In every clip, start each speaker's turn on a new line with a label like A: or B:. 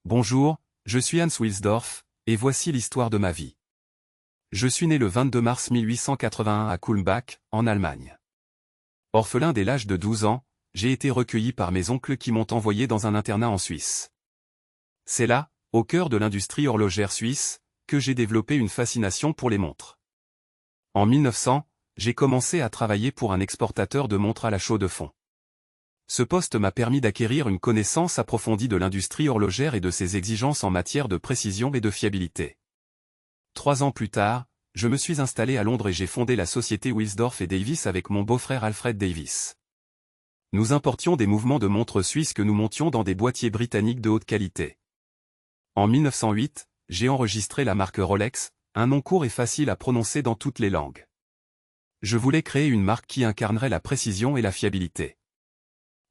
A: Bonjour, je suis Hans Wilsdorf, et voici l'histoire de ma vie. Je suis né le 22 mars 1881 à Kulmbach, en Allemagne. Orphelin dès l'âge de 12 ans, j'ai été recueilli par mes oncles qui m'ont envoyé dans un internat en Suisse. C'est là, au cœur de l'industrie horlogère suisse, que j'ai développé une fascination pour les montres. En 1900, j'ai commencé à travailler pour un exportateur de montres à la chaux de fonds. Ce poste m'a permis d'acquérir une connaissance approfondie de l'industrie horlogère et de ses exigences en matière de précision et de fiabilité. 3 ans plus tard, je me suis installé à Londres et j'ai fondé la société Wilsdorf et Davis avec mon beau-frère Alfred Davis. Nous importions des mouvements de montres suisses que nous montions dans des boîtiers britanniques de haute qualité. En 1908, j'ai enregistré la marque Rolex, un nom court et facile à prononcer dans toutes les langues. Je voulais créer une marque qui incarnerait la précision et la fiabilité.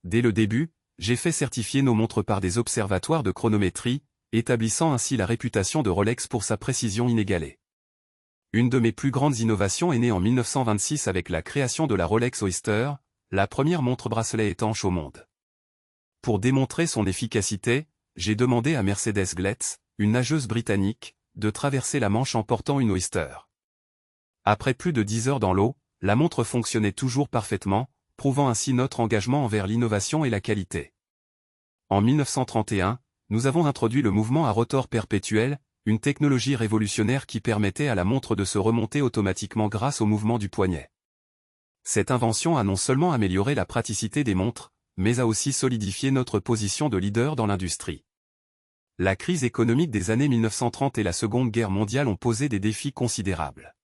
A: Dès le début, j'ai fait certifier nos montres par des observatoires de chronométrie, établissant ainsi la réputation de Rolex pour sa précision inégalée. Une de mes plus grandes innovations est née en 1926 avec la création de la Rolex Oyster, la première montre-bracelet étanche au monde. Pour démontrer son efficacité, j'ai demandé à Mercedes Gletz, une nageuse britannique, de traverser la Manche en portant une Oyster. Après plus de 10 heures dans l'eau, la montre fonctionnait toujours parfaitement, prouvant ainsi notre engagement envers l'innovation et la qualité. En 1931, nous avons introduit le mouvement à rotor perpétuel, une technologie révolutionnaire qui permettait à la montre de se remonter automatiquement grâce au mouvement du poignet. Cette invention a non seulement amélioré la praticité des montres, mais a aussi solidifié notre position de leader dans l'industrie. La crise économique des années 1930 et la Seconde Guerre mondiale ont posé des défis considérables.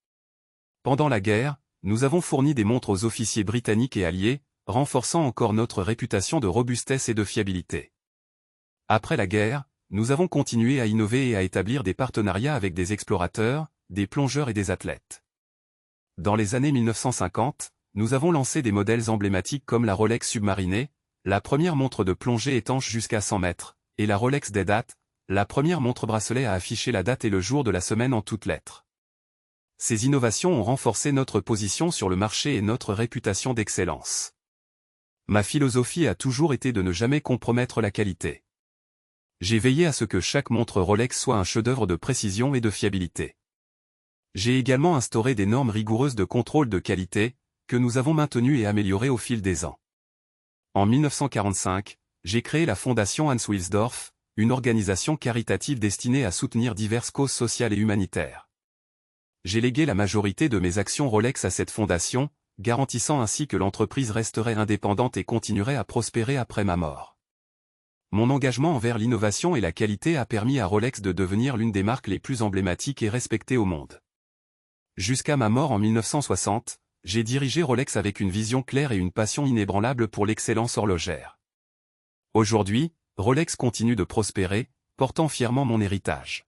A: Pendant la guerre, nous avons fourni des montres aux officiers britanniques et alliés, renforçant encore notre réputation de robustesse et de fiabilité. Après la guerre, nous avons continué à innover et à établir des partenariats avec des explorateurs, des plongeurs et des athlètes. Dans les années 1950, nous avons lancé des modèles emblématiques comme la Rolex Submarinée, la première montre de plongée étanche jusqu'à 100 mètres, et la Rolex Day Date, la première montre-bracelet à afficher la date et le jour de la semaine en toutes lettres. Ces innovations ont renforcé notre position sur le marché et notre réputation d'excellence. Ma philosophie a toujours été de ne jamais compromettre la qualité. J'ai veillé à ce que chaque montre Rolex soit un chef-d'œuvre de précision et de fiabilité. J'ai également instauré des normes rigoureuses de contrôle de qualité, que nous avons maintenues et améliorées au fil des ans. En 1945, j'ai créé la Fondation Hans Wilsdorf, une organisation caritative destinée à soutenir diverses causes sociales et humanitaires. J'ai légué la majorité de mes actions Rolex à cette fondation, garantissant ainsi que l'entreprise resterait indépendante et continuerait à prospérer après ma mort. Mon engagement envers l'innovation et la qualité a permis à Rolex de devenir l'une des marques les plus emblématiques et respectées au monde. Jusqu'à ma mort en 1960, j'ai dirigé Rolex avec une vision claire et une passion inébranlable pour l'excellence horlogère. Aujourd'hui, Rolex continue de prospérer, portant fièrement mon héritage.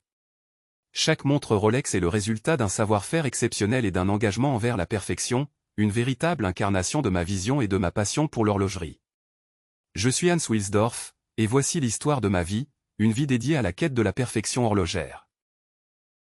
A: Chaque montre Rolex est le résultat d'un savoir-faire exceptionnel et d'un engagement envers la perfection, une véritable incarnation de ma vision et de ma passion pour l'horlogerie. Je suis Hans Wilsdorf, et voici l'histoire de ma vie, une vie dédiée à la quête de la perfection horlogère.